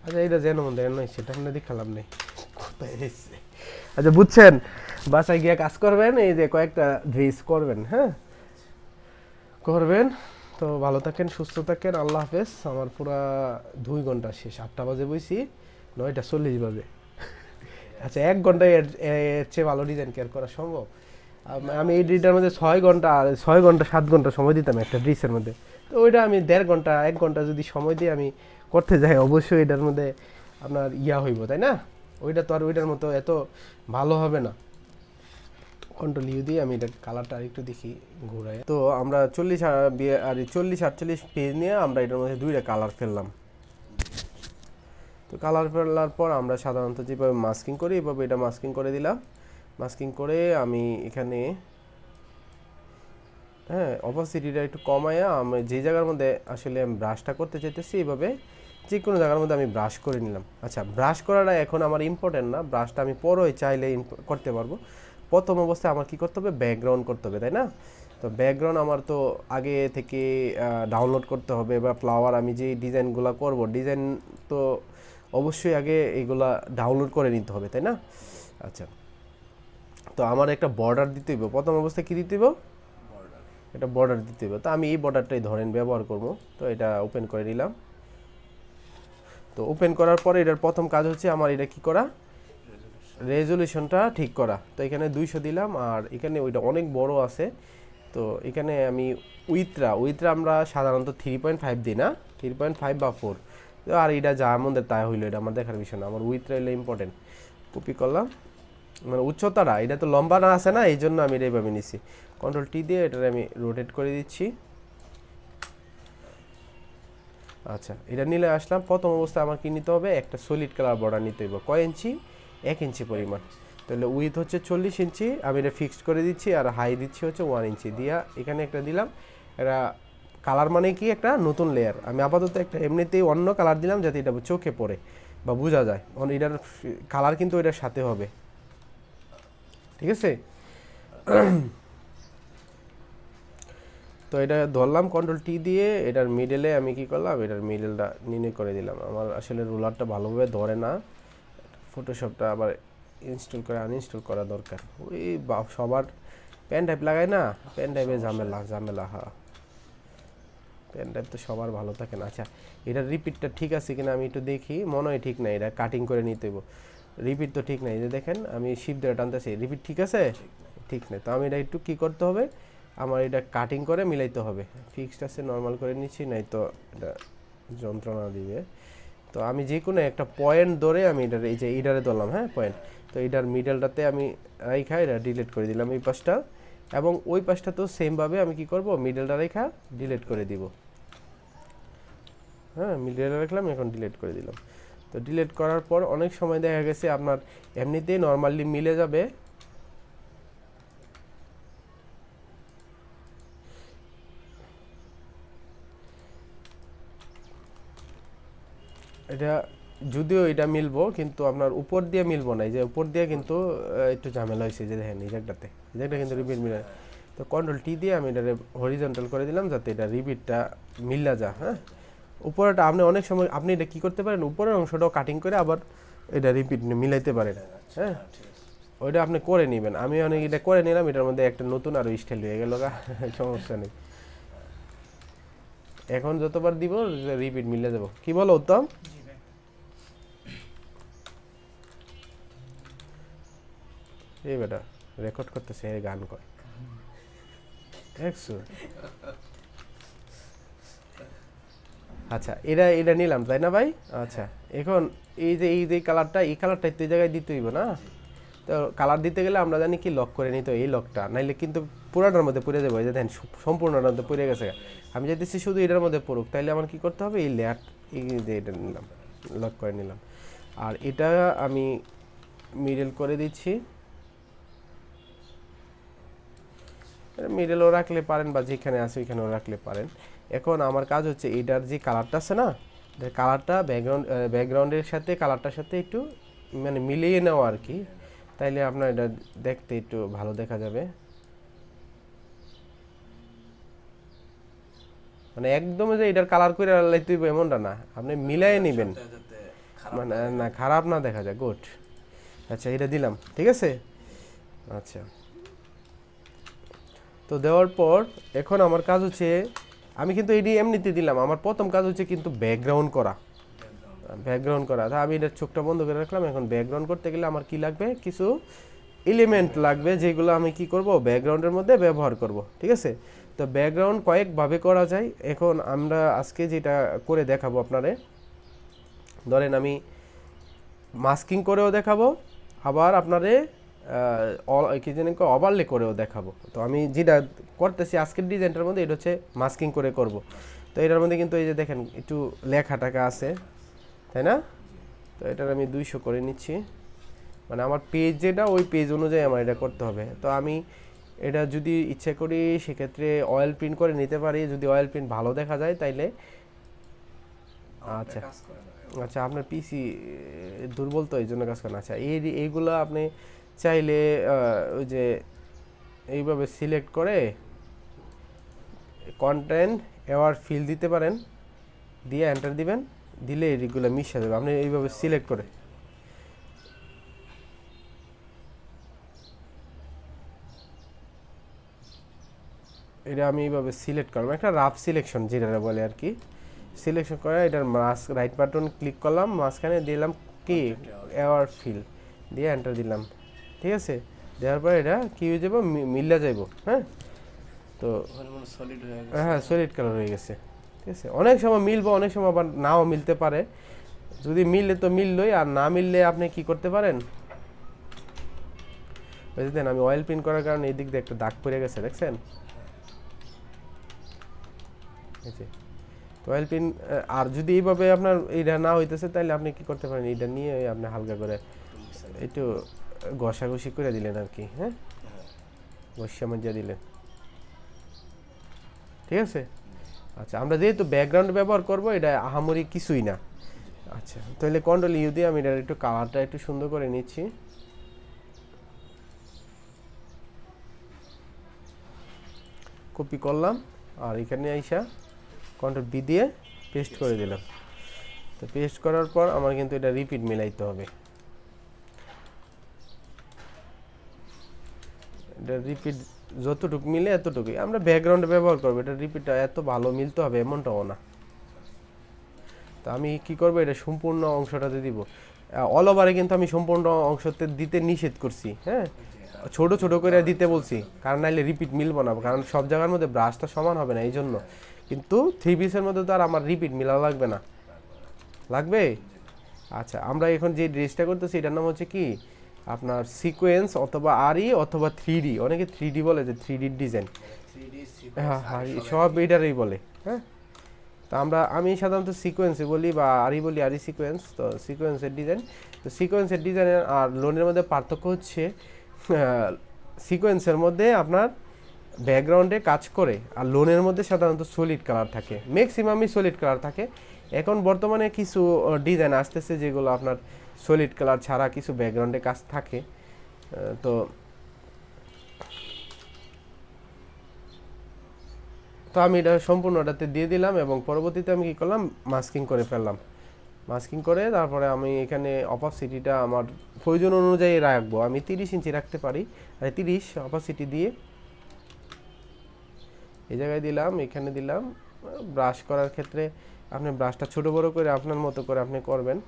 আচ্ছা এটা যেন মন দেয় নয় সেটা আমরা দেখালাম নেই কোথায় এসছে। আচ্ছা বুঝছেন, বাসায় গিয়ে কাজ করবেন, এই যে কয়েকটা ড্রেস করবেন, হ্যাঁ করবেন। তো ভালো থাকেন, সুস্থ থাকেন, আল্লাহ হাফেজ। আমার পুরা 2 ঘন্টা শেষ, 8টা বাজে বইছি, 9টা 40 বাজে। আচ্ছা 1 ঘন্টায় এর চেয়ে ভালো ডিজাইন কেয়ার করা সম্ভব? আমি এই ড্রেসটার মধ্যে 6 ঘন্টা 6 ঘন্টা 7 ঘন্টা সময় দিতাম একটা ড্রেসের মধ্যে। তো ওইটা আমি 1.5 ঘন্টা 1 ঘন্টা যদি সময় দিয়ে আমি করতে যাই, অবশ্যই এটার মধ্যে আপনার ইয়া হইব, তাই না? ওইটা তো আর ওইটার মতো এত ভালো হবে না। কন্ট্রোল ইউ দিয়ে আমি এটার কালারটা আরেকটু দেখি ঘুরাই। তো আমরা 40 48 পেজ নিয়ে আমরা এটার মধ্যে 2টা কালার ফেললাম। তো কালার ফেলার পর আমরা সাধারণত যেভাবে মাস্কিং করি এভাবে এটা মাস্কিং করে দিলাম। মাস্কিং করে আমি এখানে হ্যাঁ অপাসিটিটা একটু কমায়া আমি যে জায়গার মধ্যে আসলে আমি ব্রাশটা করতে চাইতেছি এইভাবে যে কোনো জায়গার মধ্যে আমি ব্রাশ করে নিলাম। আচ্ছা ব্রাশ করাটা এখন আমার ইম্পর্টেন্ট না, ব্রাশটা আমি পরেই চাইলে করতে পারবো। প্রথম অবস্থায় আমার কি করতে হবে, ব্যাকগ্রাউন্ড করতে হবে, তাই না? তো ব্যাকগ্রাউন্ড আমার তো আগে থেকে ডাউনলোড করতে হবে, বা ফ্লাওয়ার আমি যে ডিজাইনগুলো করব ডিজাইন তো অবশ্যই আগে এইগুলা ডাউনলোড করে নিতে হবে, তাই না? আচ্ছা তো আমার একটা বর্ডার দিতে হইব, প্রথম অবস্থায় কী দিতে হইব, এটা বর্ডার দিতে হবে। তো আমি এই বর্ডারটাই ধরেন ব্যবহার করব। তো এটা ওপেন করে নিলাম। তো ওপেন করার পরে এটার প্রথম কাজ হচ্ছে আমার এটা কি করা, রেজলিউশনটা ঠিক করা। তো এখানে 200 দিলাম, আর এখানে ওইটা অনেক বড় আছে। তো এখানে আমি উইথরা আমরা সাধারণত 3.5 দিই না, 3.5 বা 4। তো আর এটা যা আমাদের তাই হইলো, এটা আমার দেখার বিষয় না, আমার উইথরা হইলে ইম্পর্টেন্ট। কপি করলাম, মানে উচ্চতাটা এটা তো লম্বা না আছে না, এই জন্য আমি এটা এইভাবে নিছি। কন্ট্রোল টি দিয়ে এটার আমি রোটেট করে দিচ্ছি। আচ্ছা এটা নিলে আসলাম, প্রথম অবস্থায় আমার কি নিতে হবে, একটা সলিড কালার বর্ডার নিতে হবে। কয় ইঞ্চি, 1 ইঞ্চি পরিমাণ। তাহলে উইথ হচ্ছে 40 ইঞ্চি, আমি এটা ফিক্সড করে দিচ্ছি, আর হাই দিচ্ছি হচ্ছে 1 ইঞ্চি দিয়া এখানে একটা দিলাম। এটা কালার মানে কি, একটা নতুন লেয়ার। আমি আপাতত একটা এমনিতেই অন্য কালার দিলাম যাতে এটা চোখে পড়ে বা বোঝা যায়, এটার কালার কিন্তু এটার সাথে হবে, ঠিক আছে? তো এটা ধরলাম কন্ট্রোল টি দিয়ে, এটার মিডলে আমি কি করলাম, এটার মিডলটা নির্ণয় করে দিলাম। আমার আসলে রুলারটা ভালোভাবে ধরে না, ফটোশপটা আবার ইনস্টল করে আনইনস্টল করা দরকার। ওই সবার পেন টাইপ লাগায় না, পেন টাইপের ঝামেলা ঝামেলা, হ্যাঁ পেন টাইপ তো সবার ভালো থাকে না। আচ্ছা এটার রিপিটটা ঠিক আছে কিনা আমি একটু দেখি, মনে হয় ঠিক নাই, এটা কাটিং করে নিতে হইব। রিপিট তো ঠিক নাই, যে দেখেন আমি শিপ ধরে টানতেছি, রিপিট ঠিক আছে, ঠিক নেই। তো আমি এটা একটু কী করতে হবে, আমার এটা কাটিং করে মিলাইতে হবে। ফিক্সড আছে, নর্মাল করে নিচ্ছি, নাই তো এটা যন্ত্রণা দিবে। তো আমি যে কোনো একটা পয়েন্ট ধরে আমি এটার এই যে ইডারে ধরলাম, হ্যাঁ পয়েন্ট। তো এটার মিডলটাতে আমি রেখা এটা ডিলিট করে দিলাম এই পাশটা, এবং ওই পাশটা তো সেমভাবে আমি কি করব, মিডলটা রেখা ডিলিট করে দিব। হ্যাঁ মিডলে রাখলাম, এখন ডিলিট করে দিলাম। তো ডিলিট করার পর অনেক সময় দেখা গেছে আপনার এমনিতেই নর্মালি মিলে যাবে, এটা যদিও এটা মিলবো কিন্তু আপনার উপর দিয়ে মিলবো না, এই যে উপর দিয়ে কিন্তু একটু ঝামেলা হয়েছে, যে দেখেন এই জায়গাটাতে, এই জায়গাটা কিন্তু রিপিট মিলে। তো কন্ট্রোল টি দিয়ে আমি এটা হরিজন্টাল করে দিলাম যাতে এটা রিপিটটা মিল্লা যা। হ্যাঁ উপরেটা আপনি অনেক সময় আপনি এটা কী করতে পারেন, উপরের অংশটাও কাটিং করে আবার এটা রিপিট মিলাইতে পারেন। হ্যাঁ ওইটা আপনি করে নেবেন, আমি অনেক এটা করে নিলাম, এটার মধ্যে একটা নতুন আরও স্টাইল হয়ে গেল, সমস্যা নেই। এখন যতবার দিব রিপিট মিলে যাব, কি বলো উত্তম? এই বেটা রেকর্ড করতেছে, গান কয় দেখছো? আচ্ছা এটা এটা নিলাম তাই না ভাই? আচ্ছা এখন এই যে কালারটা, এই কালারটা এই জায়গায় দিতে হইব না? তো কালার দিতে গেলে আমরা জানি কি লক করে নিতে, এই লকটা নাইলে কিন্তু পুরাটার মধ্যে পড়ে যাবো। এই যে দেখেন সম্পূর্ণটার মধ্যে পড়ে গেছে, আমি চাইতেছি শুধু এটার মধ্যে পড়ুক, তাইলে আমার কি করতে হবে, এই লেয়ার এই যে এটা নিলাম, লক করে নিলাম। আর এটা আমি মিডল করে দিচ্ছি, মিডলও রাখলে পারেন বা যেখানে আছে ওইখানেও রাখলে পারেন। এখন আমার কাজ হচ্ছে এটার যে কালারটা আছে না, কালারটা ব্যাকগ্রাউন্ডের সাথে কালারটার সাথে একটু মানে মিলিয়ে নেওয়া আর কি, তাইলে আপনার এটা দেখতে একটু ভালো দেখা যাবে। মানে একদম যে এটার কালার করে লাইতে হইব এমনটা না, আপনি মিলাই নেবেন, মানে না খারাপ না দেখা যায়। গুড। আচ্ছা এটা দিলাম, ঠিক আছে। আচ্ছা তো দেওয়ার পর এখন আমার কাজ হচ্ছে, আমি কিন্তু এটি এমনিতে দিলাম, আমার প্রথম কাজ হচ্ছে কিন্তু ব্যাকগ্রাউন্ড করা। ব্যাকগ্রাউন্ড করা, তা আমি এটার চোখটা বন্ধ করে রাখলাম। এখন ব্যাকগ্রাউন্ড করতে গেলে আমার কি লাগবে, কিছু এলিমেন্ট লাগবে যেগুলো আমি কি করব ব্যাকগ্রাউন্ডের মধ্যে ব্যবহার করব, ঠিক আছে। তো ব্যাকগ্রাউন্ড কয়েকভাবে করা যায়, এখন আমরা আজকে যেটা করে দেখাবো আপনারে, ধরেন আমি মাস্কিং করেও দেখাবো, আবার আপনারে কি জানি ওভারলে করেও দেখাবো। তো আমি যেটা করতেছি আজকের ডিজাইনটার মধ্যে, এটা হচ্ছে মাস্কিং করে করব। তো এটার মধ্যে কিন্তু এই যে দেখেন একটু লেখা টাকা আছে, তাই না। তো এটার আমি 200 করে নিচ্ছি, মানে আমার পেজ যেটা ওই পেজ অনুযায়ী আমার এটা করতে হবে। তো আমি এটা যদি ইচ্ছে করি সেক্ষেত্রে অয়েল প্রিন্ট করে নিতে পারি, যদি অয়েল প্রিন্ট ভালো দেখা যায় তাইলে। আচ্ছা আচ্ছা, আপনার পিসি দুর্বল তো এই জন্য কাজ করেন। আচ্ছা এইগুলো আপনি চাইলে ওই যে এইভাবে সিলেক্ট করে কন্টেন্ট এওয়ার ফিল দিতে পারেন, দিয়ে এন্টার দিবেন, দিলে এইগুলো মিশে যাবে। আপনি এইভাবে সিলেক্ট করে, এটা আমি এইভাবে সিলেক্ট করলাম, একটা রাফ সিলেকশন যেটা বলে আর কি। সিলেকশন করে এটার রাইট বাটন ক্লিক করলাম, মাঝখানে দিলাম কি এওয়ার ফিল, দিয়ে এন্টার দিলাম, ঠিক আছে। দেওয়ার পরে এটা কি হয়ে যাবো, মিল্লা যাইব। হ্যাঁ, তো হ্যাঁ সলিড কালার হয়ে গেছে, ঠিক আছে। অনেক সময় মিলবো, অনেক সময় আবার নাও মিলতে পারে। যদি মিললে তো মিললই, আর না মিললে আপনি কি করতে পারেন, বুঝলেন। আমি অয়েল প্রিন্ট করার কারণে এই দিক দিয়ে একটা দাগ পড়ে গেছে, দেখছেন। তো অয়েল প্রিন্ট, আর যদি এইভাবে আপনার এইটা না হইতেছে তাহলে আপনি কি করতে পারেন, এইটা নিয়ে আপনি হালকা করে একটু ঘষাঘষি করে দিলেন আর কি। হ্যাঁ, ঘষা মজিয়া দিলেন, ঠিক আছে। আচ্ছা আমরা যেহেতু ব্যাকগ্রাউন্ড ব্যবহার করব, এটা আহামরি কিছুই না। আচ্ছা তাহলে কন্ট্রোল ইউ দিয়ে আমি এটার একটু কালারটা একটু সুন্দর করে নিচ্ছি। কপি করলাম, আর এখানে আইসা কন্ট্রোল বি দিয়ে পেস্ট করে দিলাম। তো পেস্ট করার পর আমার কিন্তু এটা রিপিট মিলাইতে হবে, এটা রিপিট যতটুকু মিলে এতটুকুই আমরা ব্যাকগ্রাউন্ডে ব্যবহার করবো। এটা রিপিটটা এত ভালো মিলতে হবে এমনটাও না। তো আমি কি করবো, এটা সম্পূর্ণ অংশটাতে দিব। অল ওভারে কিন্তু আমি সম্পূর্ণ অংশতে দিতে নিষেধ করছি। হ্যাঁ, ছোট ছোট করে দিতে বলছি, কারণ নাইলে রিপিট মিলবো না, কারণ সব জায়গার মধ্যে ব্রাশটা সমান হবে না এই জন্য। কিন্তু 3 পিসের মধ্যে তো আর আমার রিপিট মিলা লাগবে না, লাগবে। আচ্ছা আমরা এখন যে ড্রেসটা করতেছি এটার নাম হচ্ছে কি আপনার সিকোয়েন্স অথবা আরই অথবা 3D, অনেকে 3D বলে, যে 3D ডিজাইন। হ্যাঁ হ্যাঁ সব এটারই বলে। হ্যাঁ, তা আমি সাধারণত সিকোয়েন্সে বলি বা আরই বলি, আরই সিকোয়েন্স। তো সিকোয়েন্সের ডিজাইন, তো সিকোয়েন্সের ডিজাইনের আর লোনের মধ্যে পার্থক্য হচ্ছে সিকোয়েন্সের মধ্যে আপনার ব্যাকগ্রাউন্ডে কাজ করে, আর লোনের মধ্যে সাধারণত সলিড কালার থাকে, ম্যাক্সিমামই সলিড কালার থাকে। এখন বর্তমানে কিছু ডিজাইন আসতেছে যেগুলো আপনার সলিড কালার ছাড়া কিছু ব্যাকগ্রাউন্ডে কাজ থাকে। তো তো আমি এটা সম্পূর্ণটাতে দিয়ে দিলাম, এবং পরবর্তীতে আমি কী করলাম, মাস্কিং করে ফেললাম। মাস্কিং করে তারপরে আমি এখানে অপাসিটিটা আমার প্রয়োজন অনুযায়ী রাখবো, আমি 30 ইঞ্চি রাখতে পারি, আর 30 অপাসিটি দিয়ে এই জায়গায় দিলাম, এখানে দিলাম। ব্রাশ করার ক্ষেত্রে আপনি ব্রাশটা ছোট বড় করে আপনার মতো করে আপনি করবেন,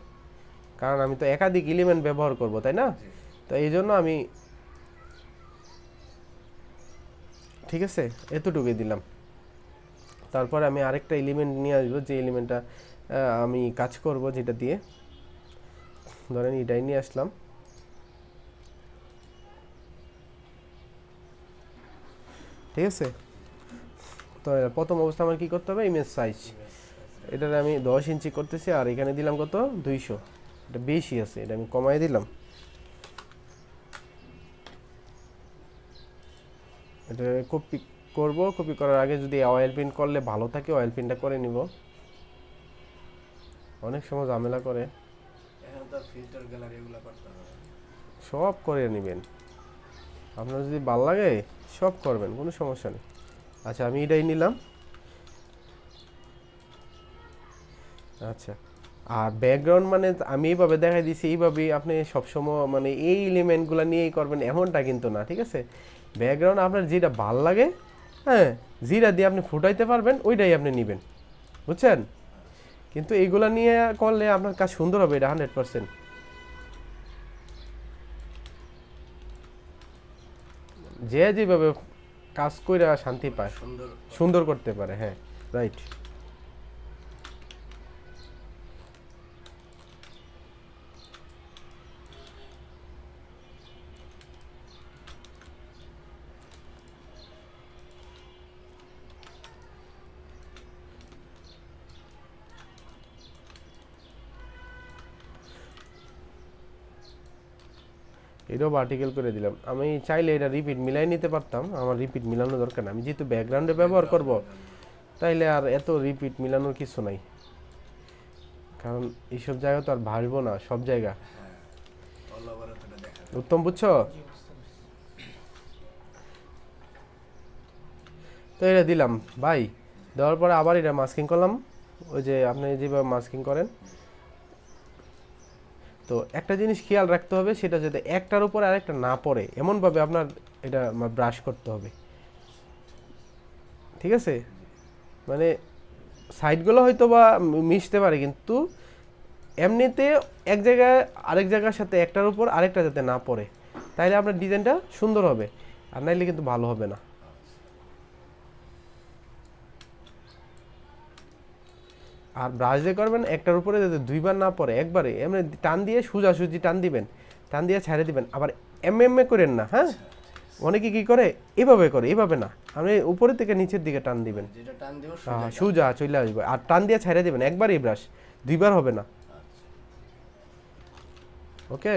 কারণ আমি তো একাধিক এলিমেন্ট ব্যবহার করব, তাই না। তো এই জন্য আমি, ঠিক আছে, এতটুকুই দিলাম। তারপরে আমি আরেকটা এলিমেন্ট নিয়ে আসবো, যে এলিমেন্টটা আমি কাজ করব, যেটা দিয়ে ধরেন এটাই নিয়ে আসলাম। ঠিক আছে, তো প্রথম অবস্থা আমার কি করতে হবে, ইমেজ সাইজ এটার আমি 10 ইঞ্চি করতেছি, আর এখানে দিলাম কত 200, এটা বেশি আছে, এটা আমি কমাই দিলাম। এটা কপি করব, কপি করার আগে যদি অয়েল প্রিন্ট করলে ভালো থাকে, অয়েল প্রিন্টটা করে নিব, অনেক সময় ঝামেলা করে। সব করে নেবেন, আপনার যদি ভালো লাগে সব করবেন, কোনো সমস্যা নেই। আচ্ছা আমি এটাই নিলাম, আচ্ছা, আর ব্যাকগ্রাউন্ড মানে আমি এইভাবে দেখাই দিছি, এইভাবেই আপনি সবসময় মানে এই এলিমেন্টগুলো নিয়েই করবেন এমনটা কিন্তু না, ঠিক আছে? ব্যাকগ্রাউন্ড আপনার যেটা ভাল লাগে, হ্যাঁ, যেটা দিয়ে আপনি ফুটাইতে পারবেন ওইটাই আপনি নেবেন, বুঝছেন? কিন্তু এইগুলা নিয়ে করলে আপনার কাজ সুন্দর হবে, এটা 100%। যে যেভাবে কাজ করে শান্তি পায়, সুন্দর করতে পারে, হ্যাঁ, রাইট। এটাও ভার্টিক্যাল করে দিলাম। আমি চাইলে এটা রিপিট মিলাই নিতে পারতাম, আমার রিপিট মিলানোর দরকার না, আমি যেহেতু ব্যাকগ্রাউন্ডে ব্যবহার করব তাইলে আর এত রিপিট মিলানোর কিছু নাই, কারণ এইসব জায়গা তো আর ভাসবো না সব জায়গা। উত্তম, বুঝছো? তো এটা দিলাম ভাই, দেওয়ার পরে আবার এটা মাস্কিং করলাম, ওই যে আপনি যেভাবে মাস্কিং করেন। তো একটা জিনিস খেয়াল রাখতে হবে, সেটা যাতে একটার উপর আরেকটা না পড়ে এমনভাবে আপনার এটা ব্রাশ করতে হবে, ঠিক আছে? মানে সাইডগুলো হয়তো বা মিশতে পারে, কিন্তু এমনিতে এক জায়গায় আরেক জায়গার সাথে একটার উপর আরেকটা যাতে না পড়ে, তাইলে আপনার ডিজাইনটা সুন্দর হবে, আর নাইলে কিন্তু ভালো হবে না। আর ব্রাশ দিয়ে করবেন একটার উপরে যাতে দুইবার না পড়ে, একবারে এমনি টান দিয়ে সোজাসুজি টান দিবেন, টান দিয়ে ছেড়ে দিবেন, আবার এম করেন না, হ্যাঁ? অনেকে কি করে এভাবে করে, এভাবে না, আপনি উপরের থেকে নিচের দিকে টান দিবেন, হ্যাঁ, সোজা চলে আসবে, আর টান দিয়ে ছেড়ে দিবেন একবারই ব্রাশ, দুইবার হবে না। ওকে,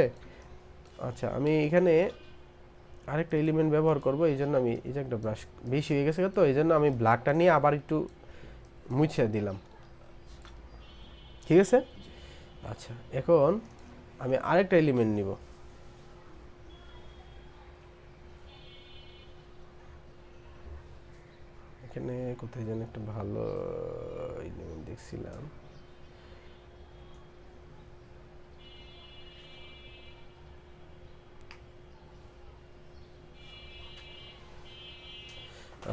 আচ্ছা, আমি এখানে আরেকটা এলিমেন্ট ব্যবহার করব, এই জন্য আমি এই যে একটা ব্রাশ বেশি হয়ে গেছে, তো এই জন্য আমি ব্ল্যাকটা নিয়ে আবার একটু মুছে দিলাম, ঠিক আছে? আচ্ছা, এখন আমি আরেকটা এলিমেন্ট নিব, এখানে কোথায় যেন একটা ভালো এলিমেন্ট দেখছিলাম।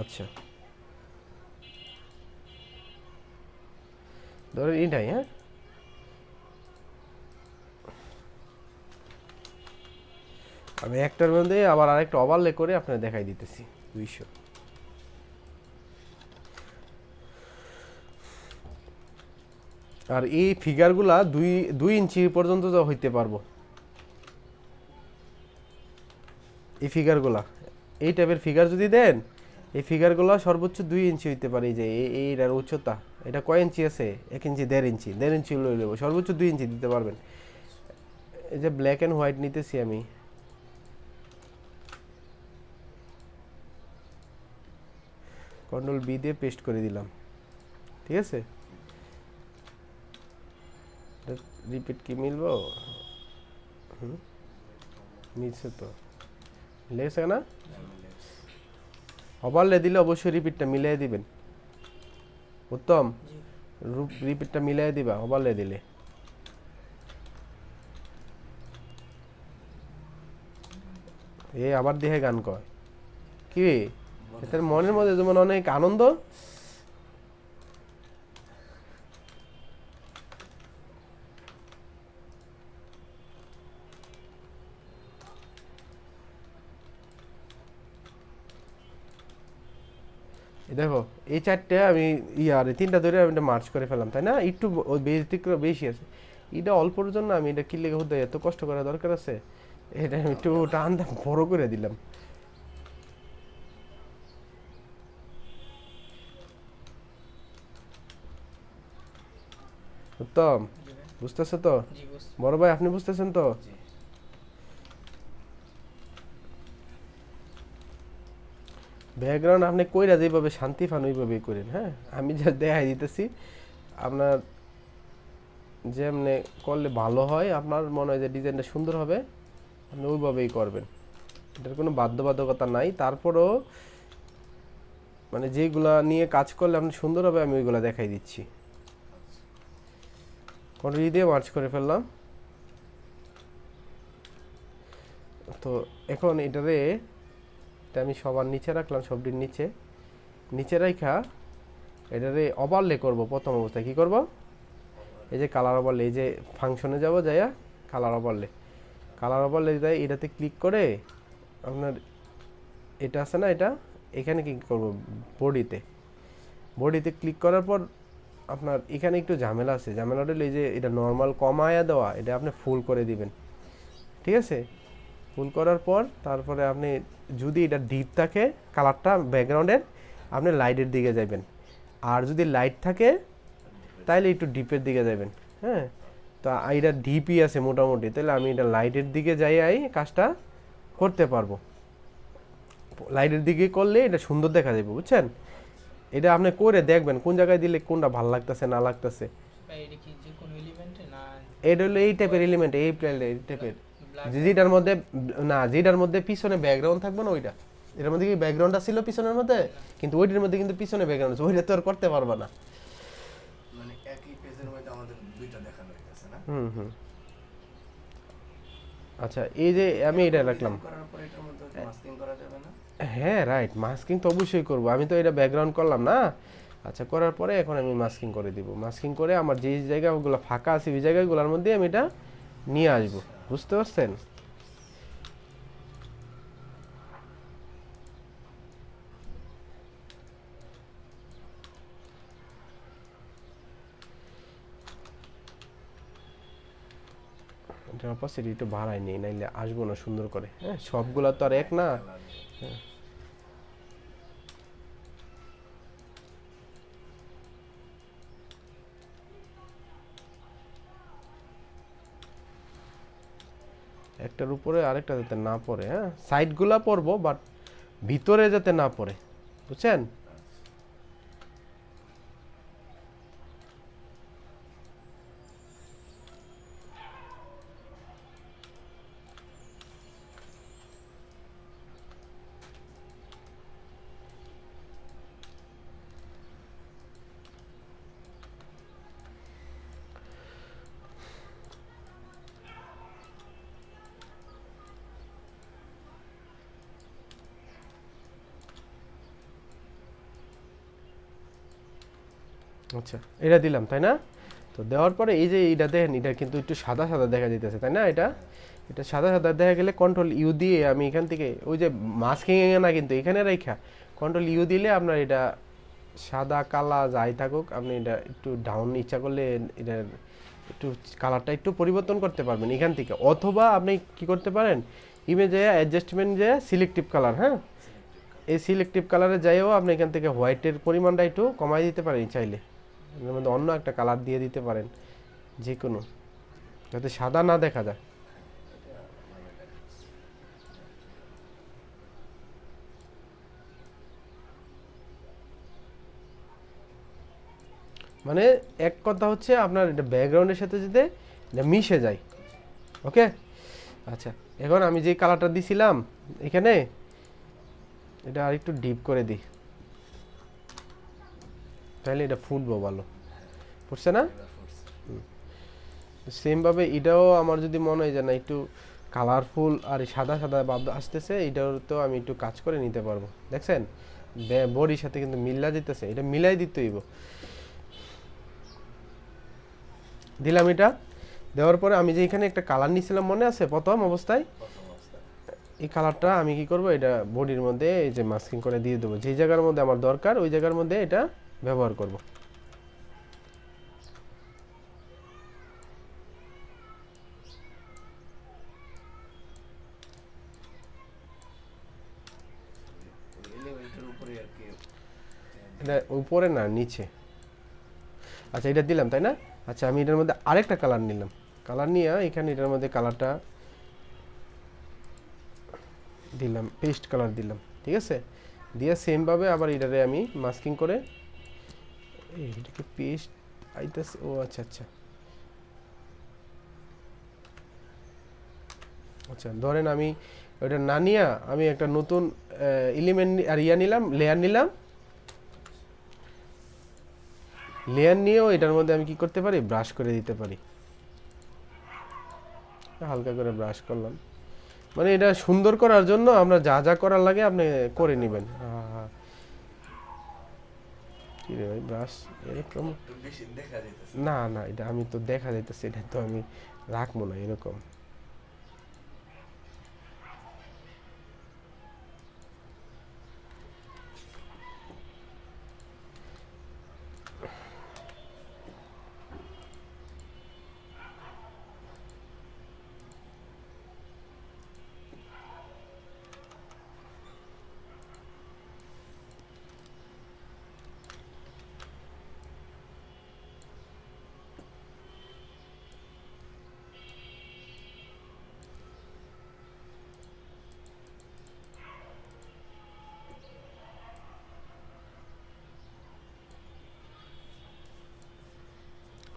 আচ্ছা, ধরেন এটাই, হ্যাঁ, আমি একটার মধ্যে আবার আরেকটা ওভারলে করে আপনার দেখাই দিতেছি 200। আর এই ফিগারগুলা 2 ইঞ্চি পর্যন্ত তো হইতে পারবো, এই ফিগারগুলা, এই টাইপের ফিগার যদি দেন, এই ফিগারগুলা সর্বোচ্চ 2 ইঞ্চি হইতে পারে। এই যে এইটার উচ্চতা, এটা কয় ইঞ্চি আছে? 1 ইঞ্চি, 1.5 ইঞ্চি, 1.5 ইঞ্চি লই নেবো, সর্বোচ্চ 2 ইঞ্চি দিতে পারবেন। এই যে ব্ল্যাক অ্যান্ড হোয়াইট নিতেছি আমি, কন্ট্রোল বি দিয়ে পেস্ট করে দিলাম, ঠিক আছে? রিপিট কি মিলবো? মিলছে তো, লেগেছে না? ওভারলে দিলে অবশ্যই রিপিটটা মিলিয়ে দিবেন, উত্তম, রিপিটটা মিলিয়ে দিবা ওভারলে দিলে। এ আবার দেহে গান কয় কি এটার মনের মধ্যে যেমন অনেক আনন্দ, দেখো এই চারটে আমি ইয়ার তিনটা ধরে আমি এটা মার্চ করে ফেলাম, তাই না? একটু বেশি আছে, এটা অল্পর জন্য আমি এটা কি লেগে হতে এত কষ্ট করা দরকার আছে? এটা আমি একটু টান বড় করে দিলাম। উত্তম, বুঝতেছো তো? বড় ভাই আপনি বুঝতেছেন তো? ব্যাকগ্রাউন্ড আপনি কইরা যেভাবে শান্তি পান ওইভাবেই করেন, হ্যাঁ? আমি যা দেখাই দিতেছি, আপনার যেমনি করলে ভালো হয়, আপনার মনে হয় যে ডিজাইনটা সুন্দর হবে, আপনি ওইভাবেই করবেন, এটার কোনো বাধ্যবাধকতা নাই। তারপরও মানে যেগুলা নিয়ে কাজ করলে আপনি সুন্দর হবে, আমি ওইগুলা দেখাই দিচ্ছি। কন্ট্রোল ই দিয়ে মার্জ করে ফেললাম। তো এখন এটা আমি সবার নিচে রাখলাম, সবটির নিচে রাখা এটারে ওভারলে করব। প্রথম অবস্থায় কি করব, এই যে কালার ওভারলে, এই যে ফাংশনে যাব, যাইয়া কালার ওভারলে যাই, এটাতে ক্লিক করে আপনার এটা আছে না, এখানে কি করব, বডিতে ক্লিক করার পর আপনার এখানে একটু ঝামেলা আছে। ঝামেলাটা হলো এই যে এটা নর্মাল কমায়া দেওয়া, এটা আপনি ফুল করে দিবেন, ঠিক আছে? ফুল করার পর তারপরে আপনি যদি এটা ডিপ থাকে কালারটা ব্যাকগ্রাউন্ডের, আপনি লাইটের দিকে যাবেন। আর যদি লাইট থাকে তাহলে একটু ডিপের দিকে যাবেন। হ্যাঁ, তো এটা ডিপই আছে মোটামুটি, তাহলে আমি এটা লাইটের দিকে যাই কাজটা করতে পারবো। লাইটের দিকে করলে এটা সুন্দর দেখা যাবে, বুঝছেন? এটা আপনি করে দেখবেন কোন জায়গায় দিলে কোনটা ভালো লাগতেছে না লাগতেছে। এটা হলো এই টাইপের এলিমেন্ট, এই টাইপের যেটার মধ্যে পিছনে ব্যাকগ্রাউন্ড থাকবে না, ওইটা। এটার মধ্যে কি ব্যাকগ্রাউন্ড ছিল পিছনের মধ্যে, কিন্তু ওইটার মধ্যে কিন্তু পিছনে ব্যাকগ্রাউন্ড আছে, ওইটা তো আর করতে পারবা না। মানে একই পেজের মধ্যে আমাদের দুইটা দেখানো হইতাছে না। আচ্ছা, এই যে আমি এটা রাখলাম, করার পরে এটার মধ্যে মাস্কিং করা যাবে না? হ্যাঁ রাইট, মাস্কিং তো অবশ্যই করব। আমি তো এটা ব্যাকগ্রাউন্ড করলাম না। আচ্ছা, করার পরে এখন আমি মাস্কিং করে দিব। মাস্কিং করে আমার যে জায়গাগুলো ফাঁকা আছে ওই জায়গাগুলোর মধ্যে আমি এটা নিয়ে আসবো, বুঝতে পারছেন? এটা অপাসিটি একটু বাড়াই নেই, নাইলে আসবো না সুন্দর করে। হ্যাঁ, সবগুলা তো আর এক না। হ্যাঁ, একটার উপরে আরেকটা যাতে না পড়ে। হ্যাঁ, সাইডগুলা পড়বো, বাট ভিতরে যাতে না পড়ে, বুঝছেন? আচ্ছা, এটা দিলাম তাই না? তো দেওয়ার পরে এই যে এইটা দেখেন, এটা কিন্তু একটু সাদা সাদা দেখা যেতেছে তাই না? এটা সাদা সাদা দেখা গেলে কন্ট্রোল ইউ দিয়ে আমি এখান থেকে ওই যে মাস্কিং এ না, কিন্তু এখানে রেখা কন্ট্রোল ইউ দিলে আপনার এটা সাদা কালা যাই থাকুক, আপনি এটা একটু ডাউন ইচ্ছা করলে এটা একটু কালারটা একটু পরিবর্তন করতে পারবেন এখান থেকে। অথবা আপনি কি করতে পারেন, ইমেজে অ্যাডজাস্টমেন্ট যে সিলেক্টিভ কালার, হ্যাঁ, এই সিলেক্টিভ কালারে যাইও আপনি এখান থেকে হোয়াইটের পরিমাণটা একটু কমাই দিতে পারেন চাইলে। এর মধ্যে অন্য একটা কালার দিয়ে দিতে পারেন, যে কোনো, যাতে সাদা না দেখা যায়। মানে এক কথা হচ্ছে আপনার এটা ব্যাকগ্রাউন্ডের সাথে যাতে এটা মিশে যায়। ওকে, আচ্ছা, এখন আমি যে কালারটা দিছিলাম এখানে, এটা আর একটু ডিপ করে দিই, তাহলে এটা ফুটবো ভালো, ফুটছে না? সেমভাবে এটাও আমার যদি মনে হয় যে না একটু কালারফুল আর সাদা সাদা ভাব আসতেছে, এটাও তো আমি একটু কাজ করে নিতে পারবো। দেখছেন বডির সাথে কিন্তু মিল্লা দিতেছে, এটা মিলাই দিতে হইব। দিলাম এটা, দেওয়ার পরে আমি যে এখানে একটা কালার নিয়েছিলাম মনে আছে প্রথম অবস্থায়, এই কালারটা আমি কি করব, এটা বডির মধ্যে এই যে মাস্কিং করে দিয়ে দেবো। যে জায়গার মধ্যে আমার দরকার ওই জায়গার মধ্যে এটা ব্যবহার করব। এলিমেন্টের উপরে আর কি, এটা উপরে না নিচে। আচ্ছা, এটা দিলাম তাই না? আচ্ছা, আমি এটার মধ্যে আরেকটা কালার নিলাম, কালার নিয়ে এখানে এটার মধ্যে কালারটা দিলাম, পেস্ট কালার দিলাম, ঠিক আছে? দিয়ে সেমভাবে আবার এটারে আমি মাস্কিং করে এটাকে পেস্ট আইতেছে। ও আচ্ছা আচ্ছা আচ্ছা, ধরেন আমি ওটা না নিয়ে আমি একটা নতুন এলিমেন্ট আর নিলাম, লেয়ার নিলাম। লেয়ার নিয়েও এটার মধ্যে আমি কি করতে পারি, ব্রাশ করে দিতে পারি। হালকা করে ব্রাশ করলাম, মানে এটা সুন্দর করার জন্য আমরা যা যা করার লাগে আপনি করে নেবেন। কি রে ভাই, ব্রাশ এরকম একটু বেশি দেখা যাইতেছে। না না, এটা আমি তো দেখা যাইতেছে, এটা তো আমি রাখবো না এরকম।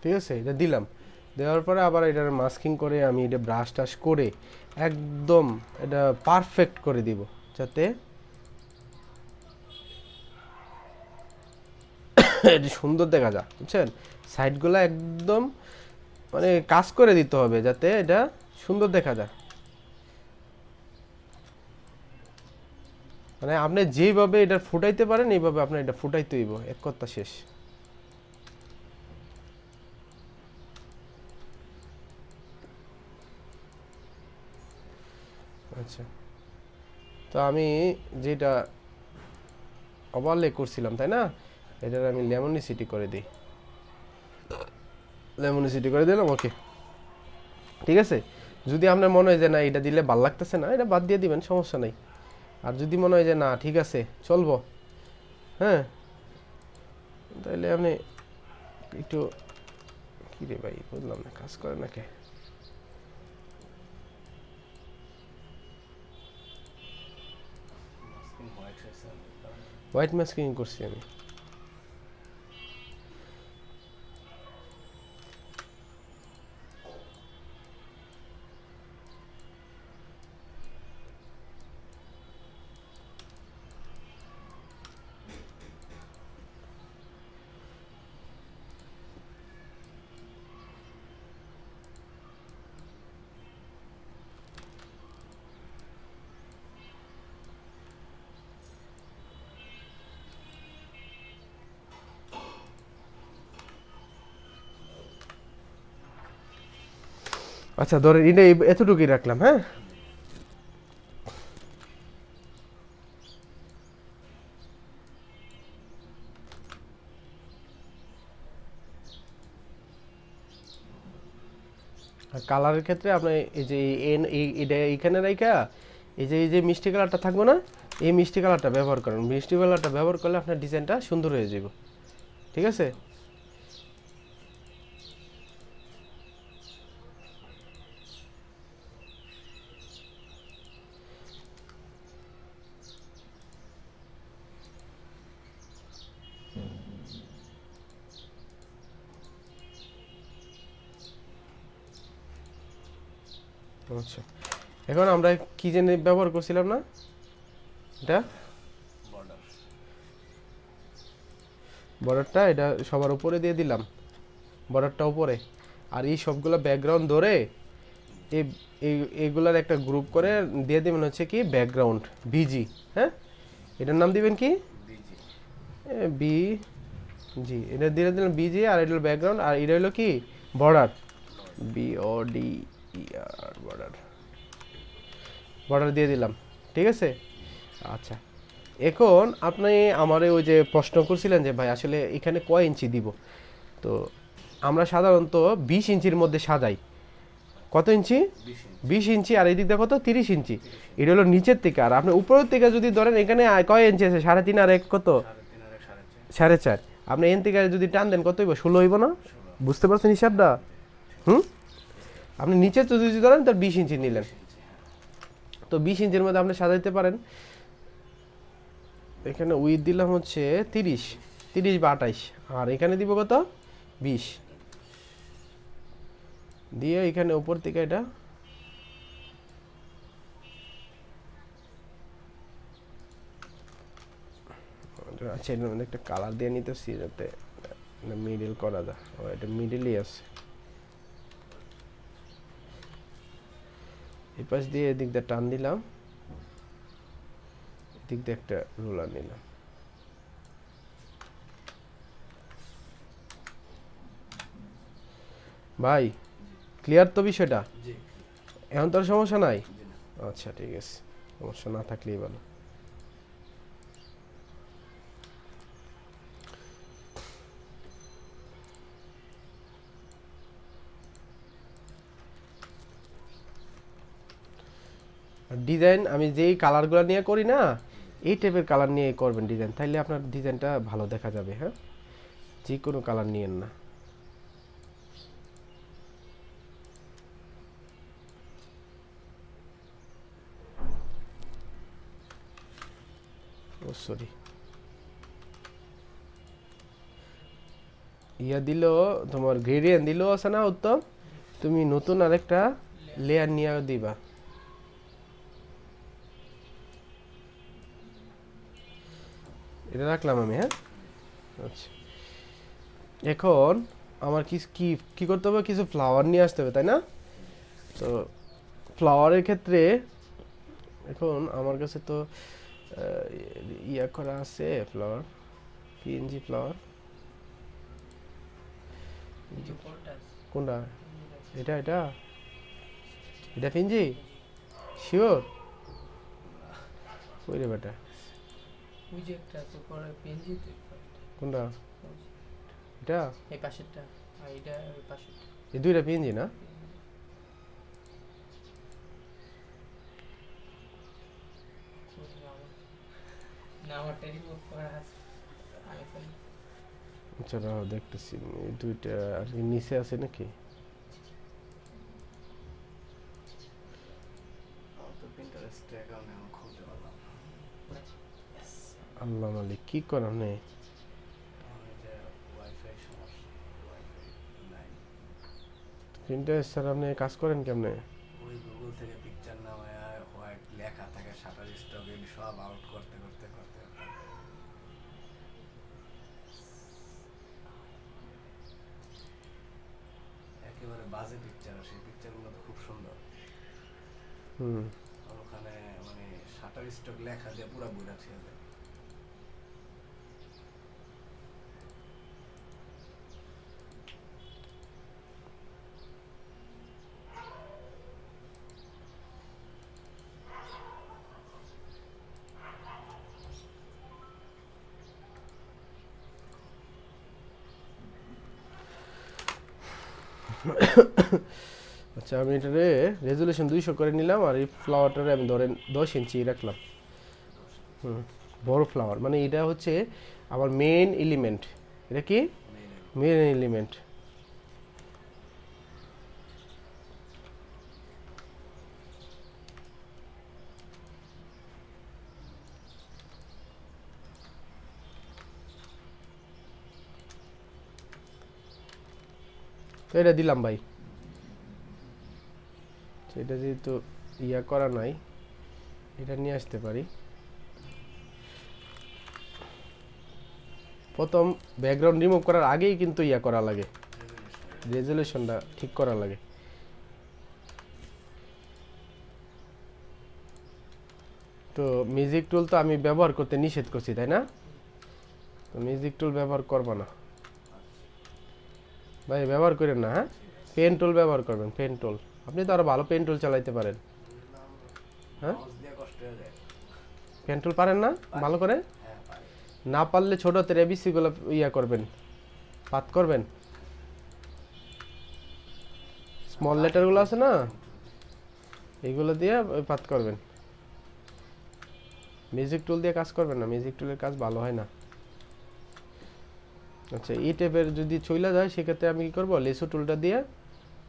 ঠিক আছে, এটা দিলাম, দেওয়ার পরে আবার এটার মাস্কিং করে আমি এটা ব্রাশ টাশ করে একদম এটা পারফেক্ট করে দিব, যাতে এটা সুন্দর দেখা যায়, বুঝছেন? সাইডগুলো একদম মানে কাজ করে দিতে হবে যাতে এটা সুন্দর দেখা যায়। মানে আপনি যেভাবে এটা ফুটাইতে পারেন এইভাবে আপনার এটা ফুটাইতে হইব, এক কথা শেষ। আচ্ছা, তো আমি যেটা ওভারলে করছিলাম তাই না, এটার আমি লেমনিসিটি করে দিই, লেমনিসিটি করে দিলাম। ওকে, ঠিক আছে। যদি আপনার মনে হয় যে না এটা দিলে ভাল লাগতেছে না, এটা বাদ দিয়ে দিবেন, সমস্যা নাই। আর যদি মনে হয় যে না ঠিক আছে চলবো, হ্যাঁ, তাহলে আপনি একটু, কি রে ভাই বুঝলাম না, কাজ করে নাকি? মাস্কিং হোয়াইট হয়েছে কারণ হোয়াইট মাস্কিং করছি আমি। আচ্ছা ধরেন এটা এতটুকুই রাখলাম, হ্যাঁ। আর কালারের ক্ষেত্রে আপনি এই যে এটা এইখানে রাইখা এই যে মিষ্টি কালারটা থাকবে না, এই মিষ্টি কালারটা ব্যবহার করেন। মিষ্টি কালারটা ব্যবহার করলে আপনার ডিজাইনটা সুন্দর হয়ে যাবে, ঠিক আছে। আচ্ছা, এখন আমরা কি জেনে ব্যবহার করছিলাম না, এটা বর্ডার। বর্ডারটা এটা সবার উপরে দিয়ে দিলাম, বর্ডারটা উপরে। আর এই সবগুলো ব্যাকগ্রাউন্ড ধরে এই এইগুলার একটা গ্রুপ করে দিয়ে দেবেন হচ্ছে কি ব্যাকগ্রাউন্ড বিজি, হ্যাঁ। এটার নাম দিবেন কি বিজি। বি জি, এটা দিয়ে দিলাম বিজি, আর এটা হলো ব্যাকগ্রাউন্ড, আর এটা হলো কি বর্ডার, BODER বর্ডার, বর্ডার দিয়ে দিলাম, ঠিক আছে। আচ্ছা, এখন আপনি আমারে ওই যে প্রশ্ন করছিলেন যে ভাই আসলে এখানে কয় ইঞ্চি দিব, তো আমরা সাধারণত 20 ইঞ্চির মধ্যে সাজাই। কত ইঞ্চি? 20 ইঞ্চি। 20 ইঞ্চি, আর এই দিক দিয়ে কত 30 ইঞ্চি। 30 ইঞ্চি। এটা হলো নিচের থেকে, আর আপনি উপরের থেকে যদি ধরেন এখানে কয় ইঞ্চি আছে, 3.5 আর 1 কত 3.5 আর 1.5 4.5, আপনি এন থেকে যদি টান দেন কত হইব, 16 হইব না? 16। বুঝতে পারছেন হিসাবটা? হুম, আপনি নিচে তো যদি ধরেন তার 20 ইঞ্চি নিলেন, 20 ইঞ্চি, হ্যাঁ। তো 20 ইঞ্চির মধ্যে আপনি সাজাইতে পারেন। এখানে উইথ দিলাম হচ্ছে 30 বা 28, আর এখানে দিব কত 20, দিয়ে এখানে উপর থেকে এটা আচ্ছা, এর মধ্যে একটা কালার দিয়ে নিতেছি যাতে মিডল করা যায়। ও এটা মিডলই আছে। এই পাশ দিয়ে এদিক দিয়ে টান দিলাম, এদিক দিয়ে একটা রোলার নিলাম। ভাই ক্লিয়ার তো বিষয়টা? জি এখন তো আর সমস্যা নাই? জি না আচ্ছা ঠিক আছে, সমস্যা না থাকলেই ভালো। ডিজাইন আমি যেই কালারগুলো নিয়ে করি না, এই টাইপের কালার নিয়ে করবেন ডিজাইন, তাইলে আপনার ডিজাইনটা ভালো দেখা যাবে। হ্যাঁ, যে কোনো কালার নিয়েন না। ও সরি, ইয়া দিল তোমার গ্রেডিয়েন্ট দিল আছে না উত্তম, তুমি নতুন আরেকটা লেয়ার নিয়ে দিবা। এটা রাখলাম আমি। হ্যাঁ আচ্ছা, এখন আমার কি কি কি করতে হবে, কিছু ফ্লাওয়ার নিয়ে আসতে হবে তাই না? তো ফ্লাওয়ারের ক্ষেত্রে এখন আমার কাছে তো ইয়া করা আছে ফ্লাওয়ার, পিএনজি ফ্লাওয়ার। কোনটা? এটা এটা এটা পিএনজি শিওর? কই রে বেটা, ওই যে একটা আছে পরে পেনজি তো কোনটা? এটা এই পাশেরটা আর এটা ওই পাশেরটা এই দুইটা পিএনজি না? না আমারটা রিমুভ করা আছে আমি ফেলি আচ্ছা দাঁড়াও দেখতেছি, এই দুইটা আর কি নিচে আছে নাকি? আমার তো পিন্টারেস্ট অ্যাকাউন্ট এখন খুলতে পারলাম না। আল্লাহ মালিক, কি করার নেই। আমার এই যে ওয়াইফাই সমস্যা, ওয়াইফাই নাই। প্রিন্টারেস্ট স্যার আপনি কাজ করেন কেমনে? ওই গুগল থেকে পিকচার নামায় হোয়াইট লেখা থাকে শাটার স্টপ এগুলি সব আউট করতে করতে করতে একেবারে বাজে পিকচার, সেই পিকচারগুলো তো খুব সুন্দর। হুম, আর ওখানে মানে শাটার স্টক লেখা দিয়ে পুরো বইটা ছেড়ে দেয়। আচ্ছা আমি এটারে রেজুলেশন 200 করে নিলাম, আর এই ফ্লাওয়ারটারে আমি ধরেন 10 ইঞ্চি রাখলাম। হুম, বড় ফ্লাওয়ার মানে এটা হচ্ছে আমার মেইন এলিমেন্ট। এটা কি মেইন এলিমেন্ট? তো এটা দিলাম ভাই। এটা যেহেতু ইয়া করা নাই, এটা নিয়ে আসতে পারি। প্রথম ব্যাকগ্রাউন্ড রিমুভ করার আগেই কিন্তু ইয়া করা লাগে, রেজুলেশনটা ঠিক করা লাগে। তো মিউজিক টুল তো আমি ব্যবহার করতে নিষেধ করছি তাই না? তো মিউজিক টুল ব্যবহার করবা না ভাই, ব্যবহার করেন না। হ্যাঁ, পেন টুল ব্যবহার করবেন, পেন টুল। আপনি তো আরো ভালো পেন টুল চালাইতে পারেন। হ্যাঁ, মাউস দিয়ে কষ্ট হয়ে যায়। পেন টুল পারেন না ভালো করে? হ্যাঁ পারি। না পারলে ছোট হাতের এবিসি গুলো ইয়া করবেন, পাত করবেন। স্মল লেটার গুলো আছে না, এইগুলো দিয়ে পাত করবেন। মিউজিক টুল দিয়ে কাজ করবেন না, মিউজিক টুলের কাজ ভালো হয় না। আচ্ছা, এই টাইপের যদি চইলা যায় সেক্ষেত্রে আমি কি করবো, লেসো টুলটা দিয়ে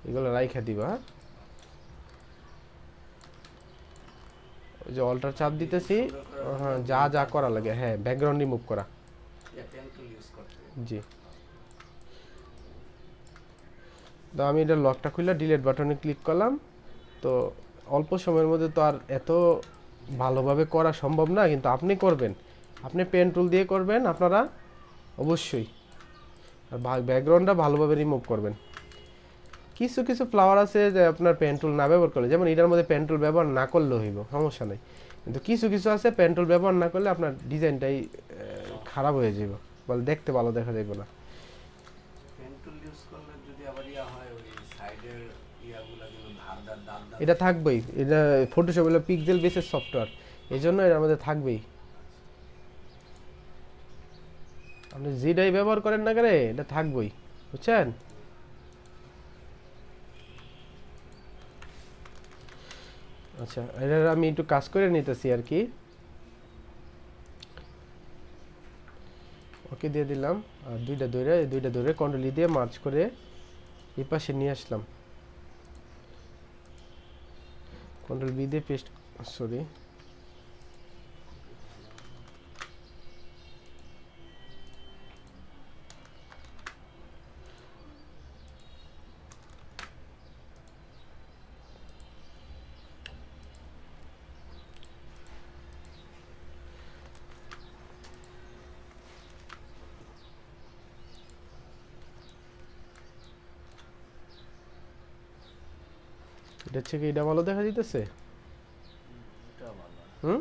এগুলো রাইখা দিব। হ্যাঁ, ওই যে অল্টার চাপ দিতেছি, হ্যাঁ যা যা করা লাগে, হ্যাঁ ব্যাকগ্রাউন্ড রিমুভ করা। পেন টুল ইউজ করতে। জি, তো আমি এটা লকটা খুলে ডিলিট বাটনে ক্লিক করলাম। তো অল্প সময়ের মধ্যে তো আর এত ভালোভাবে করা সম্ভব না, কিন্তু আপনি করবেন, আপনি পেন টুল দিয়ে করবেন আপনারা অবশ্যই। আর ব্যাকগ্রাউন্ডটা ভালোভাবে রিমুভ করবেন। কিছু কিছু ফ্লাওয়ার আছে যে আপনার পেন টুল না ব্যবহার করলে, যেমন এটার মধ্যে পেন টুল ব্যবহার না করলেও হইব, সমস্যা নাই। কিন্তু কিছু কিছু আছে পেন টুল ব্যবহার না করলে আপনার ডিজাইনটাই খারাপ হয়ে যাবে, বলে দেখতে ভালো দেখা যাবে না। পেন টুল ইউজ করলে যদি আবার ইয়া হয় ওই সাইডের ইয়াগুলা কিন্তু ধার ধার দাঁত দাঁত এটা থাকবেই, এটা ফটোশপ হলো পিক্সেল বেসের সফটওয়্যার, এই জন্য এর মধ্যে থাকবেই। আপনি যেটাই ব্যবহার করেন না করে এটা থাকবেই, বুঝছেন? আচ্ছা, এটার আমি একটু কাজ করে নিতেছি আর কি। ওকে দিয়ে দিলাম, আর দুইটা দৌড়ে কন্ট্রোল দিয়ে মার্চ করে এই পাশে নিয়ে আসলাম, কন্ট্রোল বি দিয়ে পেস্ট, সরি এটা হচ্ছে কি, এটা ভালো দেখা যাইতেছে? এটা ভালো, হুম,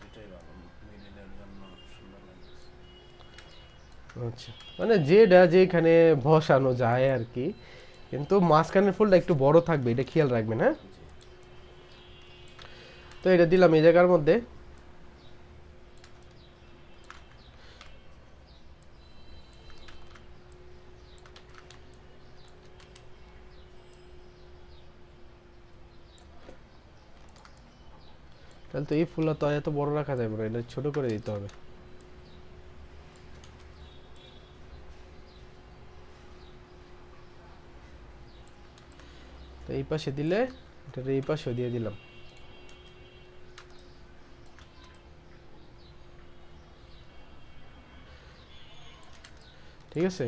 এটাই ভালো, মিডিলের জন্য সুন্দর লাগছে। আচ্ছা, মানে যেটা যেখানে বসানো যায় আর কি, কিন্তু মাঝখানের ফুলটা একটু বড় থাকবে, এটা খেয়াল রাখবেন, হ্যাঁ? জি। তো এটা দিলাম এই জায়গার মধ্যে। তাহলে তো এই ফুলটা তো আর এত বড় রাখা যাবে না, এটা ছোট করে দিতে হবে। তো এই পাশে দিলে, এটা এই পাশেও দিয়ে দিলাম, ঠিক আছে?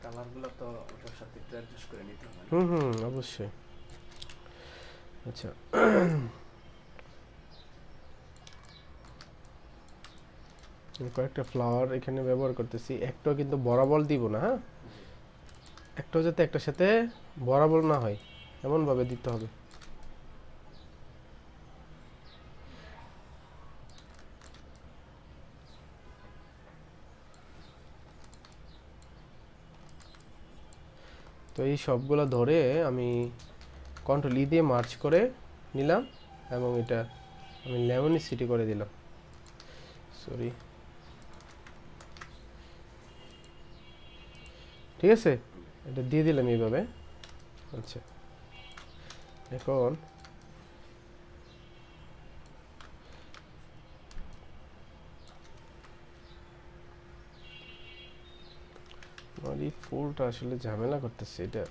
কালারগুলো তো ওটার সাথে একটু অ্যাডজাস্ট করে নিতে হবে না? হুম হুম, অবশ্যই। আচ্ছা, আমি কয়েকটা ফ্লাওয়ার এখানে ব্যবহার করতেছি, একটাও কিন্তু বরাবর দিব না, হ্যাঁ? জি। একটাও যাতে একটার সাথে বরাবর না হয় এমন ভাবে দিতে হবে। তো এই সবগুলো ধরে আমি কন্ট্রোল ই দিয়ে মার্চ করে নিলাম, এবং এটা আমি লেমনি সিটি করে দিলাম, সরি, ঠিক আছে? এটা দিয়ে দিলাম এইভাবে। আচ্ছা, এখন আমার এই ফুলটা আসলে ঝামেলা করতেছে, এটা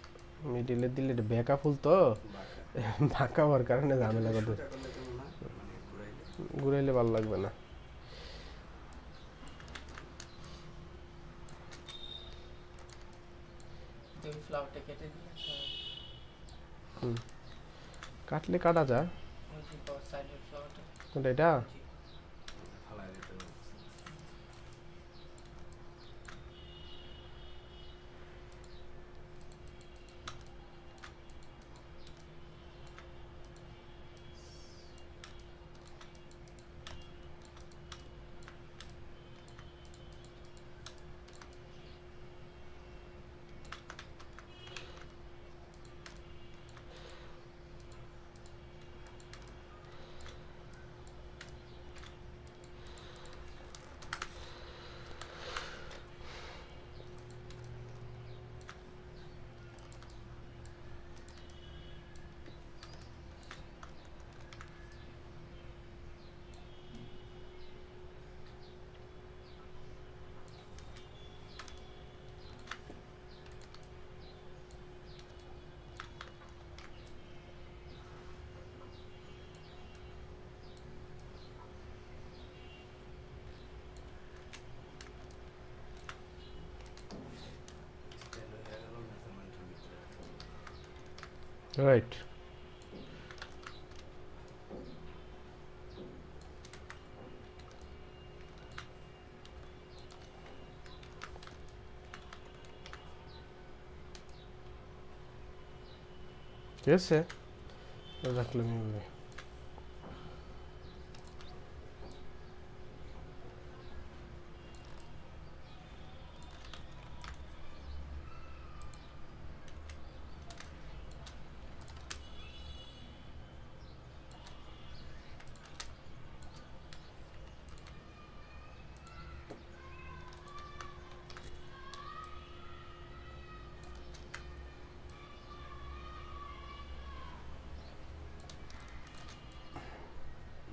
মিডিলে দিলে এটা বেঁকা ফুল তো, বাঁকা। বাঁকা হওয়ার কারণে ঝামেলা করতেছে, সোজা করলে কেমন হয়? মানে ঘুরাইলে? ঘুরাইলে ভালো লাগবে না। দুই ফ্লাওয়ারটা কেটে দিলে কাটলে কাটা যায়, ওই যে সাইডের ফ্লাওয়ারটা। কোনটা এটা? জি। ফালাই দিতে হবে। রাইট। ঠিক আছে, রাখলাম এইভাবে।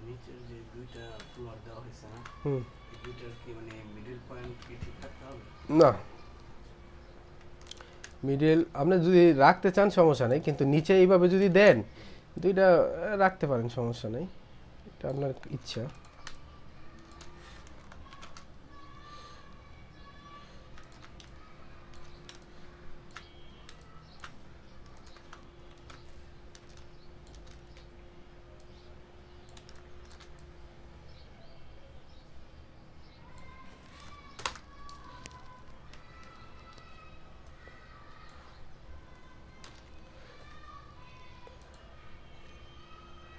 নিচের যে দুইটা ফ্লোর দেওয়া হয়েছে না, হুম। এই দুইটার কি মানে মিডল পয়েন্ট কি ঠিক থাকতে হবে? না, মিডল আপনি যদি রাখতে চান সমস্যা নেই, কিন্তু নিচে এইভাবে যদি দেন দুইটা রাখতে পারেন, সমস্যা নেই, এটা আপনার ইচ্ছা।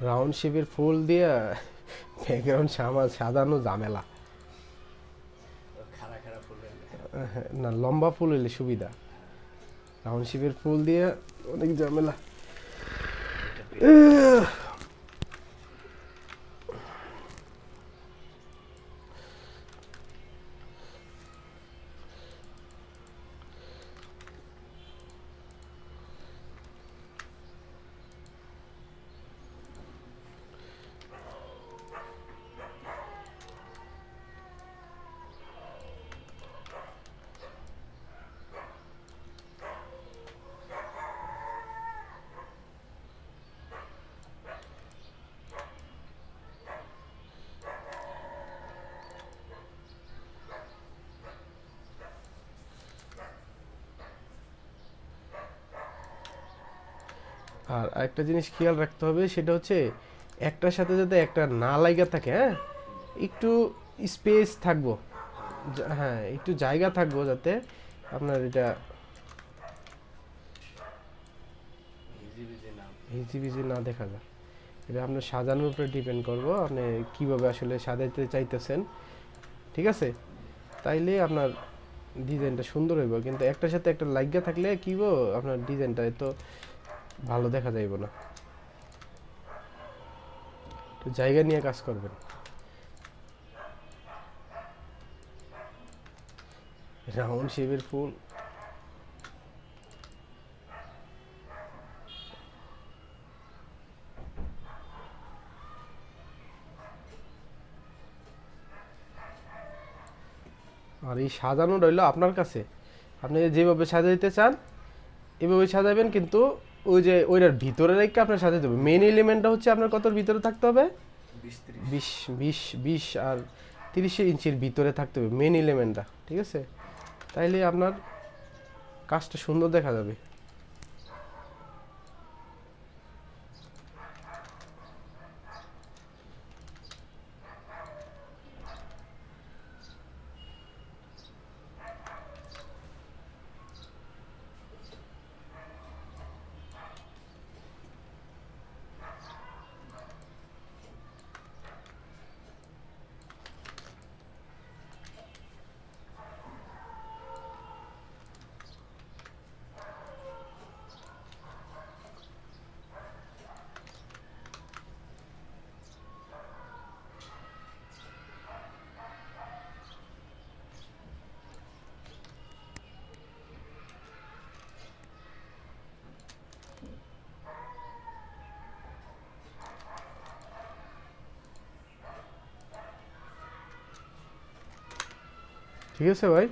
রাউন্ড শেপের ফুল দিয়ে ব্যাকগ্রাউন্ড সাজানো ঝামেলা। খাড়া খাড়া ফুল না, লম্বা ফুল হইলে সুবিধা, রাউন্ড শেপের ফুল দিয়ে অনেক ঝামেলা। আর একটা জিনিস খেয়াল রাখতে হবে, সেটা হচ্ছে একটার সাথে যাতে একটা না লাগা থাকে, হ্যাঁ, একটু স্পেস থাকবো, হ্যাঁ একটু জায়গা থাকবো যাতে আপনার এটা হিজিবিজি না। হিজিবিজি না দেখা যায়। এটা আপনার সাজানোর উপরে ডিপেন্ড করবো, আপনি কিভাবে আসলে সাজাইতে চাইতেছেন, ঠিক আছে? তাইলে আপনার ডিজাইনটা সুন্দর হইব, কিন্তু একটার সাথে একটা লাগিয়া থাকলে কি হইব, আপনার ডিজাইনটা এত ভালো দেখা যাইব না। তো জায়গা নিয়ে কাজ করবেন। রাউন্ড শেপের ফুল আর এই সাজানোটা হইলো আপনার কাছে, আপনি যেভাবে সাজাইতে চান এভাবে সাজাবেন, কিন্তু ওই যে ওইটার ভিতরে রেখে আপনার সাজাইতে হবে। মেইন এলিমেন্টটা হচ্ছে আপনার কতর ভিতরে থাকতে হবে, 20-30 20 আর 30 ইঞ্চির ভিতরে থাকতে হবে মেইন এলিমেন্টটা, ঠিক আছে? তাইলে আপনার কাজটা সুন্দর দেখা যাবে। ঠিক আছে ভাই?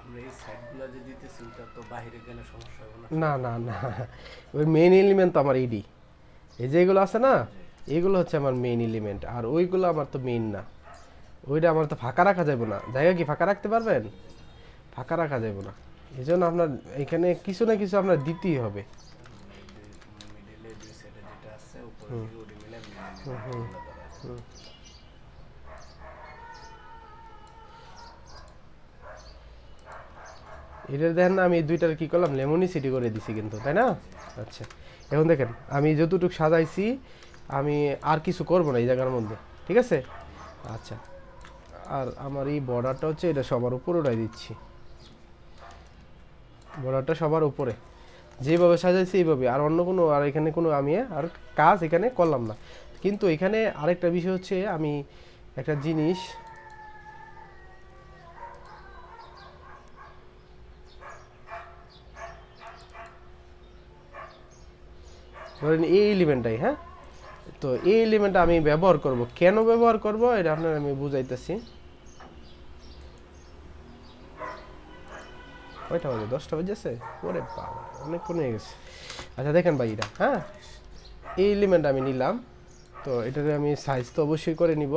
আমরা এই সাইডগুলো যে দিতেছি ওটা তো বাইরে গেলে সমস্যা হবে না না? না না, ওই মেইন এলিমেন্ট তো আমার এইডি, এই যেগুলো আছে না, এইগুলো হচ্ছে আমার মেইন এলিমেন্ট, আর ওইগুলো আমার তো মেইন না। ওইটা আমার তো ফাঁকা রাখা যাবে না, জায়গা কি ফাঁকা রাখতে পারবেন? ফাঁকা রাখা যাবে না, এই জন্য আপনার এখানে কিছু না কিছু আপনার দিতেই হবে। সিকিউরিটি মিলে মিলে হুম। এটা দেখেন না, আমি এই দুইটার কি করলাম, লেমনিসিটি করে দিছি কিন্তু, তাই না? আচ্ছা, এখন দেখেন আমি যতটুকু সাজাইছি, আমি আর কিছু করব না এই জায়গার মধ্যে, ঠিক আছে? আচ্ছা, আর আমার এই বর্ডারটা হচ্ছে এটা সবার উপরে উঠাই দিচ্ছি, বর্ডারটা সবার উপরে যেভাবে সাজাইছি এইভাবে, আর অন্য কোনো আর এখানে কোনো আমি আর কাজ এখানে করলাম না। কিন্তু এখানে আরেকটা বিষয় হচ্ছে, আমি একটা জিনিস ধরেন এই এলিমেন্টটাই, হ্যাঁ, তো এই এলিমেন্টটা আমি ব্যবহার করব, কেন ব্যবহার করব এটা আপনার আমি বুঝাইতেছি। কয়টা বাজে? 10টা বাজেছে? ওরে বাবা, অনেকক্ষণ হয়ে গেছে। আচ্ছা দেখেন ভাই, এটা হ্যাঁ, এই এলিমেন্ট আমি নিলাম, তো এটাতে আমি সাইজ তো অবশ্যই করে নিব।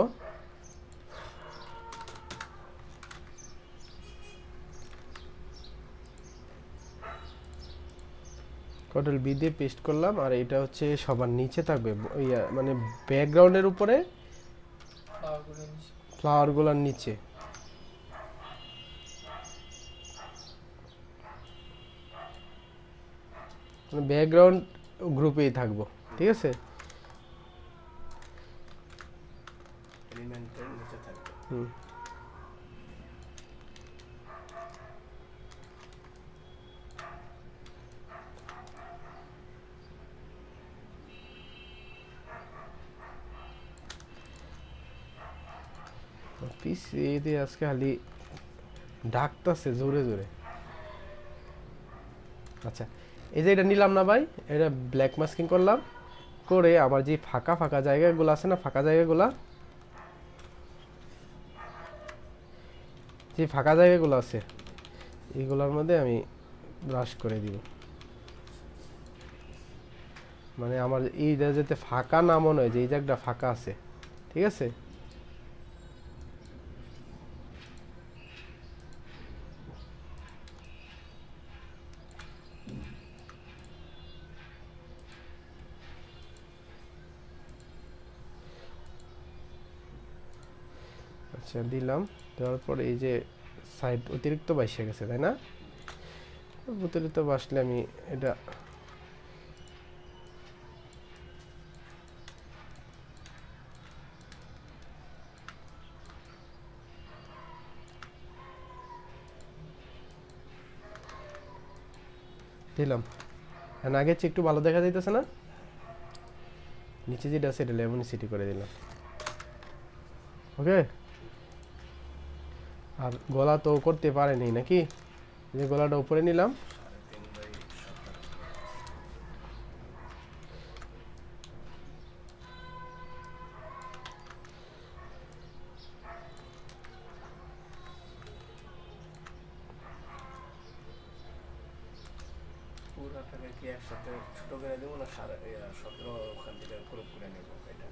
কন্ট্রোল বি দিয়ে পেস্ট করলাম, আর এটা হচ্ছে সবার নিচে থাকবে, মানে ব্যাকগ্রাউন্ডের উপরে, ফ্লাওয়ারগুলো নিচে। ফ্লাওয়ারগুলোর নিচে। মানে ব্যাকগ্রাউন্ড গ্রুপেই থাকবো, ঠিক আছে? এলিমেন্টের নিচে থাকবে। হুম। পিসি দিয়ে আজকে খালি ডাকতেছে জোরে জোরে। আচ্ছা, এই যে এটা নিলাম না ভাই, এটা ব্ল্যাক মাস্কিং করলাম, করে আমার যে ফাঁকা ফাঁকা জায়গাগুলো আছে না, ফাঁকা জায়গাগুলা, যে ফাঁকা জায়গাগুলো আছে এইগুলোর মধ্যে আমি ব্রাশ করে দিব, মানে আমার এই যাতে ফাঁকা না মনে হয় যে এই জায়গাটা ফাঁকা আছে, ঠিক আছে? আচ্ছা দিলাম, দেওয়ার পর এই যে সাইড অতিরিক্ত বাইসে গেছে, তাই না? অতিরিক্ত বাসলে আমি এটা দিলাম, আর আগের চেয়ে একটু ভালো দেখা যাইতেছে না? নিচে যেটা আছে এটা লেমন সিটি করে দিলাম, ওকে। আর গলা তো করতে পারেনি নাকি, যে গলাটা উপরে নিলাম, 3/17 পুরোটাকে কি একসাথে ছোট করে দেবো না 17 ওখান থেকে গ্রুপ করে নেবো এটা?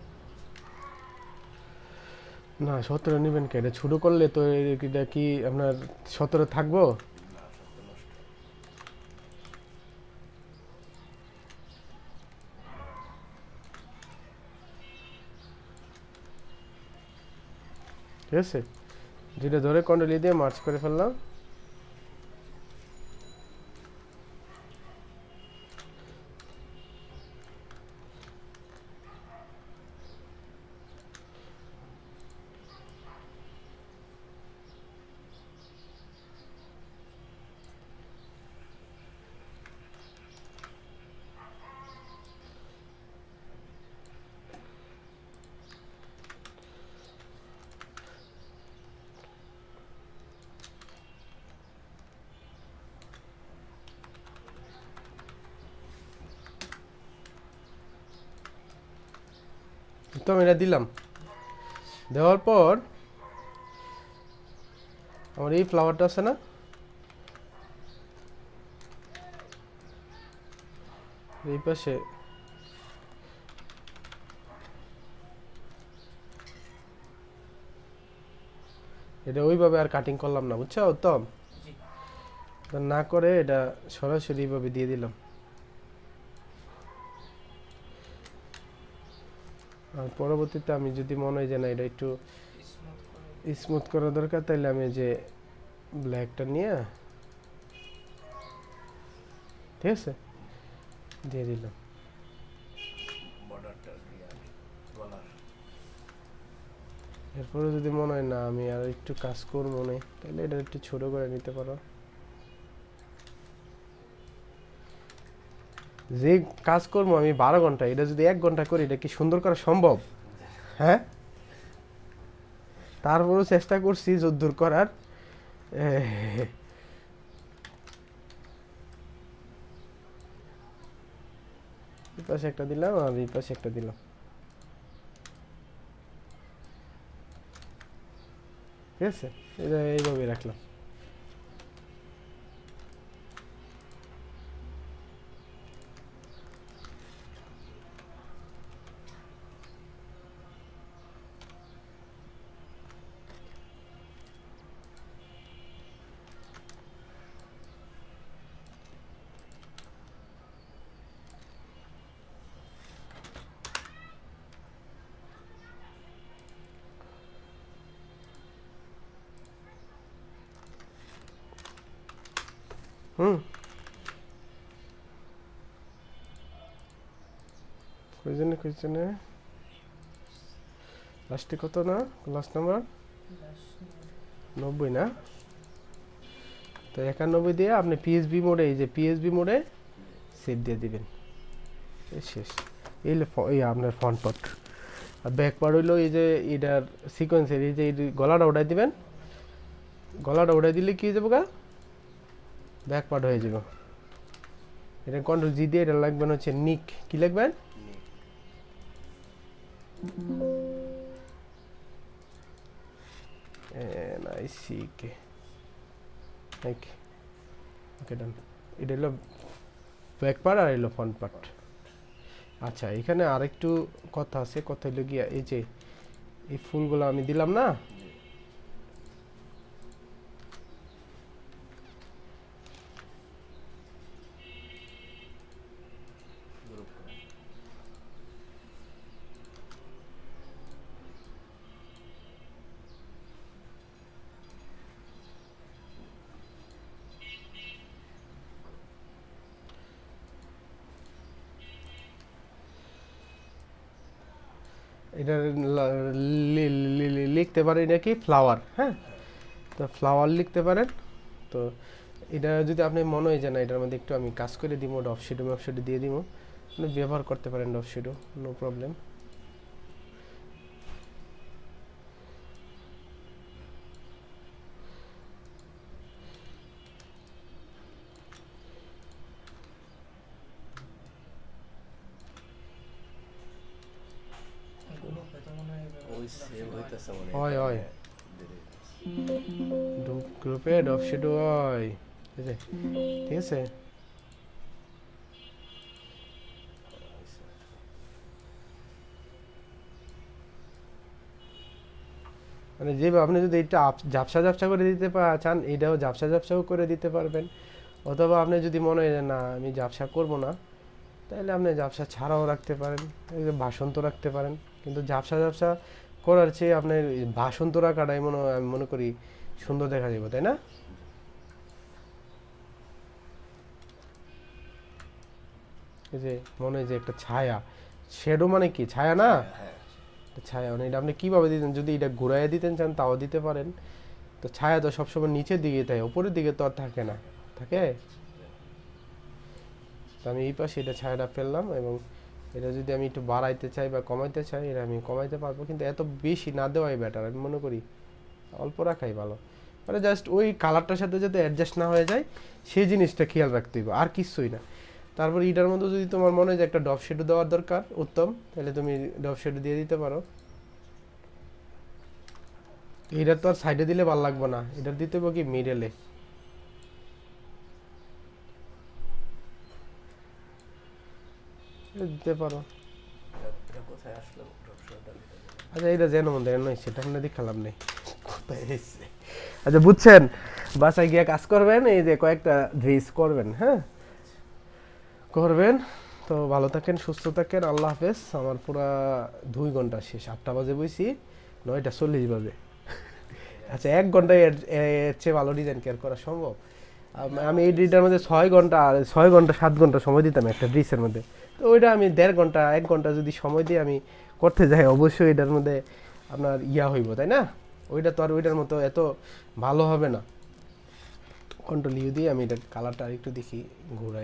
না 17 নেবেন কে? এটা ছোট করলে তো এটা কি আপনার 17 থাকবো? না, 17 নষ্ট। ঠিক আছে, যেটা ধরে কন্ট্রোল দিয়ে মার্চ করে ফেললাম। তো আমি এটা দিলাম, দেওয়ার পর আমার এই ফ্লাওয়ারটা আছে না, এই পাশে এটা ওইভাবে আর কাটিং করলাম না, বুঝছো উত্তম? জি। তো না করে এটা সরাসরি এইভাবে দিয়ে দিলাম। আর পরবর্তীতে আমি যদি মনে হয় যে না এটা একটু স্মুথ করে স্মুথ করা দরকার, তাহলে আমি যে ব্ল্যাকটা নিয়ে ঠিক আছে দিয়ে দিলাম। বর্ডারটা দিয়ে গলার এরপরে যদি মনে হয় না আমি আর একটু কাজ করবো না, তাহলে এটা একটু ছোট করে নিতে পারো। যে কাজ করবো আমি 12 ঘন্টা, এটা যদি 1 ঘন্টা করি, এটা কি সুন্দর করা সম্ভব? হ্যাঁ, তারপরেও চেষ্টা করছি যদ্দূর করার। এই পাশে একটা দিলাম আর এই পাশে একটা দিলাম, ঠিক আছে? এটা এইভাবে রাখলাম। হুম, কইজনে লাস্টে কত না, লাস্ট নাম্বার 90 না? তো 91 দিয়ে আপনি পিএসবি মোডে, এই যে পিএসবি মোডে সেভ দিয়ে দিবেন, এই শেষ। এই এই আপনার ফ্রন্ট পার্ট। আর ব্যাক পার্ট হইলো এই যে এটার সিকোয়েন্সের এই যে এই গলাটা উঠাই দিবেন, গলাটা উঠাই দিলে কি হয়ে যাবো গা, ব্যাক পার্ট হয়ে যাবে। এটা কন্ট্রোল জি দিয়ে এটা লাগবেন হচ্ছে নিক, কি লিখবেন? NICK, ওকে ডান। এটা হলো ব্যাক পার্ট আর এলো ফ্রন্ট পার্ট। আচ্ছা, এখানে আরেকটু কথা আছে, কথা হলো গিয়া এই যে এই ফুলগুলো আমি দিলাম না, গ্রুপ করে এটা লিখতে পারেন এটা কি ফ্লাওয়ার, হ্যাঁ? তো ফ্লাওয়ার লিখতে পারেন। তো এটা যদি আপনি মনে হয় যে না এটার মধ্যে একটু আমি কাজ করে দিব, ডপ শেডো দিয়ে দিব, আপনি ব্যবহার করতে পারেন ডপ শেডো, নো প্রবলেম। গ্রুপে তো মনে হয় ওই সেভ হইতেছে মনে হয়, হয়। গ্রুপে ডপ শেডো হয়, ঠিক আছে, ঠিক আছে। মানে যেভাবে আপনি যদি এটা ঝাপসা ঝাপসা করে দিতে চান, এটাও ঝাপসা ঝাপসাও করে দিতে পারবেন। অথবা আপনি যদি মনে হয় যে না আমি ঝাপসা করব না, তাহলে আপনি ঝাপসা ছাড়াও রাখতে পারেন, এই যে ভাসন্ত রাখতে পারেন। কিন্তু ঝাপসা ঝাপসা করার চেয়ে আপনার ভাসন্ত রাখাটাই আমি মনে করি সুন্দর দেখা যাবে, তাই না? এই যে মনে হয় যে একটা ছায়া, শ্যাডো মানে কি ছায়া না? হ্যাঁ ছায়া মানে এটা আপনি কিভাবে দিতেন, যদি এটা ঘুরাইয়া দিতেন চান তাও দিতে পারেন। তো ছায়া তো সবসময় নিচের দিকে থাকে, উপরের দিকে তো আর থাকে না, থাকে? তো আমি এই পাশে এটা ছায়াটা ফেললাম, এবং এটা যদি আমি একটু বাড়াইতে চাই বা কমাইতে চাই, এটা আমি কমাইতে পারবো, কিন্তু এত বেশি না দেওয়াই বেটার, আমি মনে করি অল্প রাখাই ভালো। মানে জাস্ট ওই কালারটার সাথে যাতে অ্যাডজাস্ট না হয়ে যায় সেই জিনিসটা খেয়াল রাখতে হবে, আর কিছুই না। তারপর এটার মধ্যে যদি তোমার মনে হয় যে একটা ডপ শেডো দেওয়ার দরকার উত্তম, তাহলে তুমি ডপ শেডো দিয়ে দিতে পারো। এটা তো আর সাইডে দিলে ভালো লাগবে না, এটা দিতে হবে কি মিডলে, দিতে পারো। এটা কোথায় আসলো ড্রপশটটা দিতে গেলে? আচ্ছা, এটা যেন মনে নয় সেটা আমরা দেখালাম নেই কোথায় এসেছে। আচ্ছা বুঝছেন, বাসায় গিয়ে কাজ করবেন, এই যে কয়েকটা ড্রেস করবেন, হ্যাঁ করবেন, তো ভালো থাকেন, সুস্থ থাকেন, আল্লাহ হাফেজ। আমার পুরা 2 ঘন্টা শেষ, 8টা বাজে বইছি, 9:40 বাজে। আচ্ছা 1 ঘন্টায় এর চেয়ে ভালো ডিজাইন কেয়ার করা সম্ভব? আমি এই ড্রিলটার মধ্যে 6 ঘন্টা 7 ঘন্টা সময় দিতাম একটা ড্রিসের মধ্যে। তো ওইটা আমি 1.5 ঘন্টা 1 ঘন্টা যদি সময় দিয়ে আমি করতে যাই, অবশ্যই এটার মধ্যে আপনার হইব, তাই না? ওইটা তো আর ওইটার মতো এত ভালো হবে না। কন্ট্রোল ইউ দিয়ে আমি এটার কালারটা আরেকটু দেখি ঘুরায়।